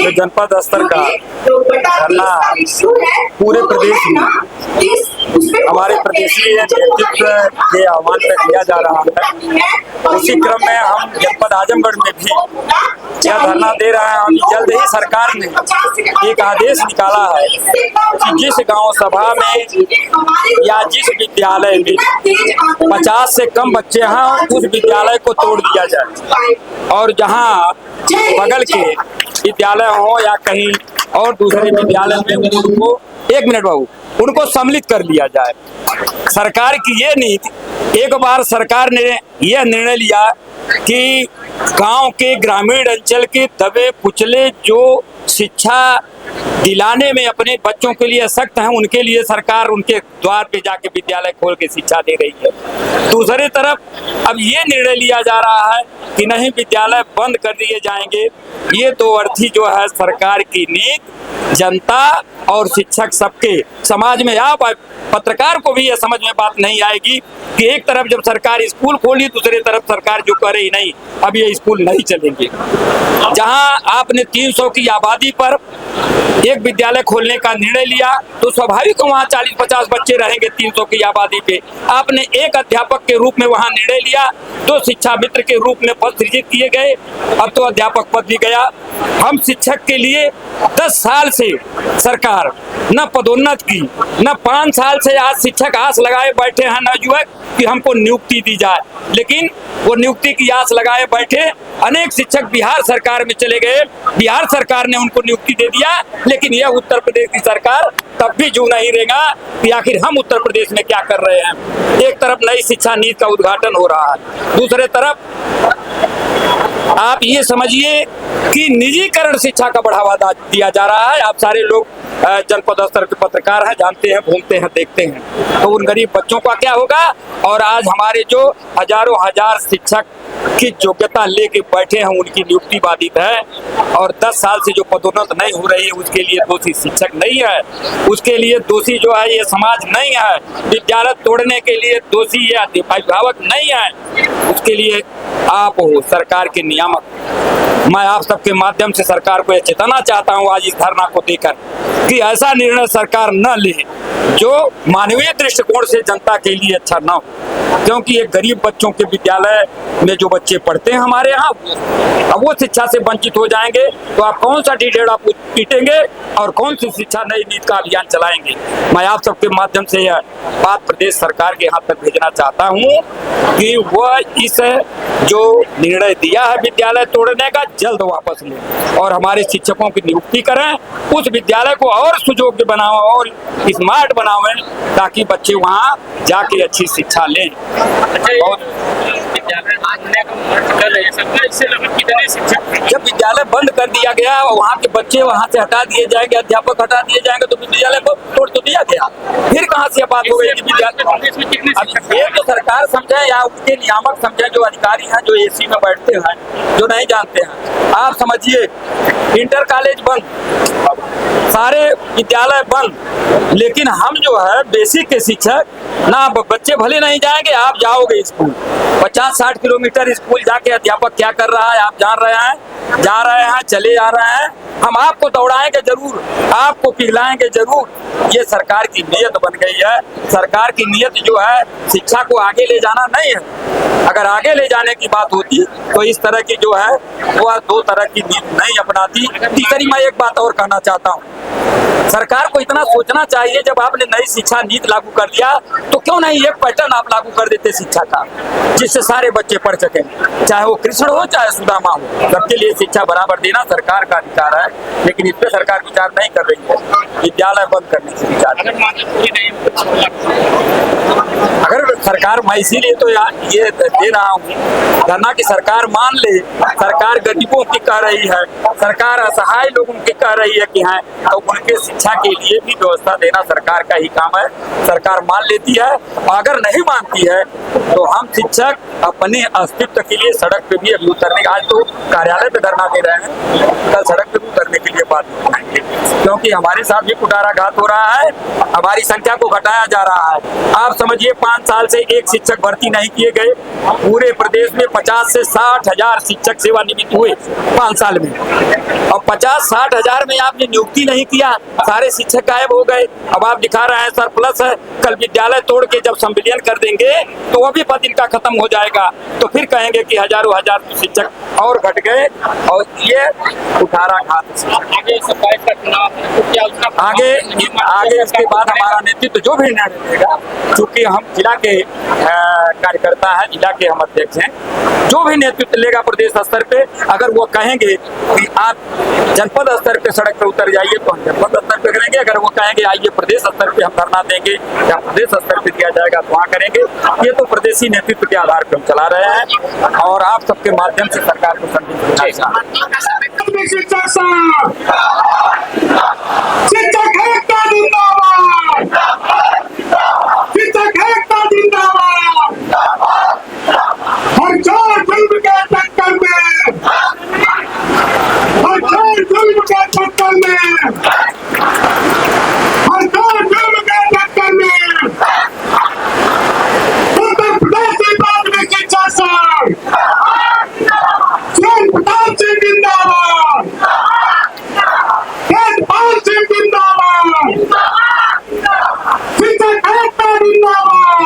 जो जनपद स्तर का धरना पूरे प्रदेश में हमारे प्रदेशीय नेतृत्व के आह्वान पर किया जा रहा है, उसी क्रम में हम जनपद आजमगढ़ में भी यह धरना दे रहे हैं। हम जल्द ही सरकार ने एक आदेश निकाला है कि जिस गांव सभा में या जिस विद्यालय में 50 से कम बच्चे हैं उस विद्यालय को तोड़ दिया जाए, और जहां बगल के विद्यालय हो या कहीं और दूसरे विद्यालय में उनको उनको सम्मिलित कर लिया जाए। सरकार की ये नीति, एक बार सरकार ने यह निर्णय लिया कि गांव के ग्रामीण अंचल के दबे कुचले जो शिक्षा दिलाने में अपने बच्चों के लिए सख्त हैं, उनके लिए सरकार उनके द्वार पे जाके विद्यालय खोल के शिक्षा दे रही है। दूसरी तरफ अब ये निर्णय लिया जा रहा है कि नहीं, विद्यालय बंद कर दिए जाएंगे। ये दो अर्थी जो है सरकार की नीति जनता और शिक्षक सबके समाज में पत्रकार को भी ये समझ में बात नहीं आएगी कि एक तरफ जब सरकार स्कूल खोली, दूसरी तरफ सरकार जो कह रही नहीं अब ये स्कूल नहीं चलेंगे। जहां आपने 300 की आबादी पर एक विद्यालय खोलने का निर्णय लिया तो स्वाभाविक वहां 40-50 बच्चे रहेंगे 300 की आबादी पे। आपने एक अध्यापक के रूप में वहां निर्णय लिया, 2 शिक्षा मित्र के रूप में पद सृजित किए गए, अब तो अध्यापक पद भी गया। हम शिक्षक के लिए 10 साल से सरकार न पदोन्नत की, न 5 साल से आज शिक्षक आस लगाए बैठे हैं नवयुवक कि हमको नियुक्ति दी जाए, लेकिन वो नियुक्ति की आस लगाए बैठे अनेक शिक्षक बिहार सरकार में चले गए। बिहार सरकार ने उनको नियुक्ति दे दिया, लेकिन यह उत्तर प्रदेश की सरकार तब भी जू नहीं रहेगा कि आखिर हम उत्तर प्रदेश में क्या कर रहे हैं। एक तरफ नई शिक्षा नीति का उद्घाटन हो रहा है, दूसरे तरफ आप ये समझिए कि निजीकरण शिक्षा का बढ़ावा दिया जा रहा है। आप सारे लोग जनपद स्तर के पत्रकार हैं, जानते हैं, घूमते हैं, देखते हैं, तो उन गरीब बच्चों का क्या होगा। और आज हमारे जो हजारों हजार शिक्षक की योग्यता लेके बैठे हैं उनकी नियुक्ति बाधित है, और 10 साल से जो पदोन्नत नहीं हो रही है उसके लिए दोषी शिक्षक नहीं है, उसके लिए दोषी जो है ये समाज नहीं है, विद्यालय तोड़ने के लिए दोषी ये अभिभावक नहीं है, उसके लिए आप हो सरकार के नियामक। मैं आप सबके माध्यम से सरकार को यह चेताना चाहता हूं आज इस धरना को देकर कि ऐसा निर्णय सरकार न ले जो मानवीय दृष्टिकोण से जनता के लिए अच्छा न हो, क्योंकि ये गरीब बच्चों के विद्यालय में जो बच्चे पढ़ते हैं हमारे यहाँ, अब वो शिक्षा से वंचित हो जाएंगे तो आप कौन सा ढिढेरा पीटेंगे और कौन सी शिक्षा नई नीति का अभियान चलाएंगे। मैं आप सबके माध्यम से यह बात प्रदेश सरकार के हाथ तक भेजना चाहता हूँ कि वह इस जो निर्णय दिया है विद्यालय तोड़ने का जल्द वापस लें और हमारे शिक्षकों की नियुक्ति करें, उस विद्यालय को और सुयोग्य बनाओ और स्मार्ट बनावें ताकि बच्चे वहाँ जाके अच्छी शिक्षा लें। जब विद्यालय बंद कर दिया गया, वहाँ के बच्चे वहाँ से हटा दिए जाएंगे, अध्यापक हटा दिए जाएंगे, तो विद्यालय को तोड़ तो दिया गया। फिर कहाँ से बात हो गई कि विद्यालय, ये तो सरकार समझे या उसके नियामक समझे, जो अधिकारी हैं, जो एसी में बैठते हैं, जो नहीं जानते हैं। आप समझिए इंटर कॉलेज बंद, सारे विद्यालय बंद, लेकिन हम जो है बेसिक के शिक्षक ना, बच्चे भले नहीं जाएंगे, आप जाओगे स्कूल 50-60 किलोमीटर स्कूल जाके अध्यापक क्या कर रहा है आप जान रहे हैं, जा रहे हैं, चले आ रहे हैं। हम आपको दौड़ाएंगे जरूर, आपको पिघलाएंगे जरूर। ये सरकार की नीयत बन गई है। सरकार की नीयत जो है शिक्षा को आगे ले जाना नहीं है। अगर आगे ले जाने की बात होती तो इस तरह की जो है वो 2 तरह की नीति नहीं अपनाती। तीसरी मैं एक बात और कहना चाहता हूँ, सरकार को इतना सोचना चाहिए, जब आपने नई शिक्षा नीति लागू कर दिया तो क्यों नहीं एक पैटर्न आप लागू कर देते शिक्षा का, जिससे सारे बच्चे पढ़ सकें, चाहे वो कृष्ण हो चाहे सुदामा हो, सबके लिए शिक्षा बराबर देना सरकार का अधिकार है। लेकिन इस पे सरकार विचार नहीं कर रही है, विद्यालय बंद करने से विचार। अगर सरकार, मैं इसीलिए तो ये दे रहा हूँ धरना की सरकार मान ले, सरकार गरीबों की कह रही है, सरकार असहाय लोगों की कह रही है कि हैं, तो उनके शिक्षा के लिए भी व्यवस्था देना सरकार का ही काम है। सरकार मान लेती है, अगर नहीं मानती है तो हम शिक्षक अपने अस्तित्व के लिए सड़क पे भी अभी उतरने, आज तो कार्यालय पे धरना दे रहे हैं, कल सड़क पे उतरने के लिए बात करेंगे, क्योंकि हमारे साथ भी कुटाराघात हो रहा है, हमारी संख्या को घटाया जा रहा है। आप समझिए 5 साल से एक शिक्षक भर्ती नहीं किए गए। पूरे प्रदेश में 50 से 60 हजार शिक्षक सेवानिवृत्त हुए 5 साल में, और 50-60 हजार में आपने नियुक्ति नहीं किया, सारे शिक्षक गायब हो गए। अब आप दिखा रहे हैं सरप्लस है, कल विद्यालय तोड़ के जब संविलियन कर देंगे तो वो भी पद इनका खत्म हो जाएगा, तो फिर कहेंगे कि हजारों हजार शिक्षक और घट गए। और ये उठारा घात आगे 27 का चुनाव है, तो क्या उसका आगे इसके बाद हमारा नेतृत्व जो भी निर्णय लेगा, चूंकि हम जिला के कार्यकर्ता हैं, जिला के हम अध्यक्ष हैं, जो भी नेतृत्व लेगा प्रदेश स्तर पे, अगर वो कहेंगे कि आप जनपद स्तर पे सड़क पे उतर जाइए तो हम जनपद स्तर पे करेंगे। अगर वो कहेंगे आइए प्रदेश स्तर पे हम धरना देंगे या प्रदेश स्तर पे दिया जाएगा तो वहाँ करेंगे। ये तो प्रदेशी नेतृत्व के आधार पर हम चला रहे हैं और आप सबके माध्यम से सरकार को संदेश देना चाहते हैं। शिक्षक एकता जिंदाबाद, शिक्षक एकता जिंदाबाद। हर जोर जुल्म के टक्कर में, हर जोर जुल्म के टक्कर में, हर जोर जुल्म के टक्कर में उत्तर प्रदेश प्राथमिक शिक्षा संघ सुरेश प्रताप सिंह जिंदाबाद, तेजपाल सिंह जिंदाबाद, शिक्षक एकता जिंदाबाद।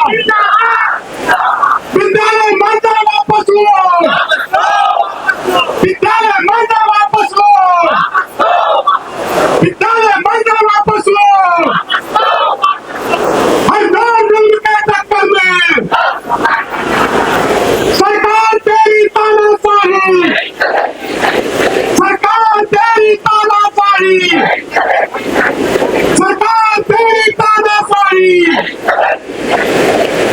विद्यालय मान्यता वापस लो, विद्यालय मान्यता वापस लो, विद्यालय मान्यता वापस लो। हर दौर जुल्म के टक्कर में सरकार तेरी तानाशाही, सरकार तेरी तानाशाही, सरकार तेरी तानाशाही।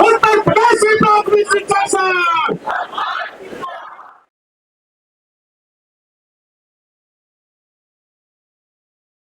उत्तर प्रदेश प्राथमिक शिक्षा संघ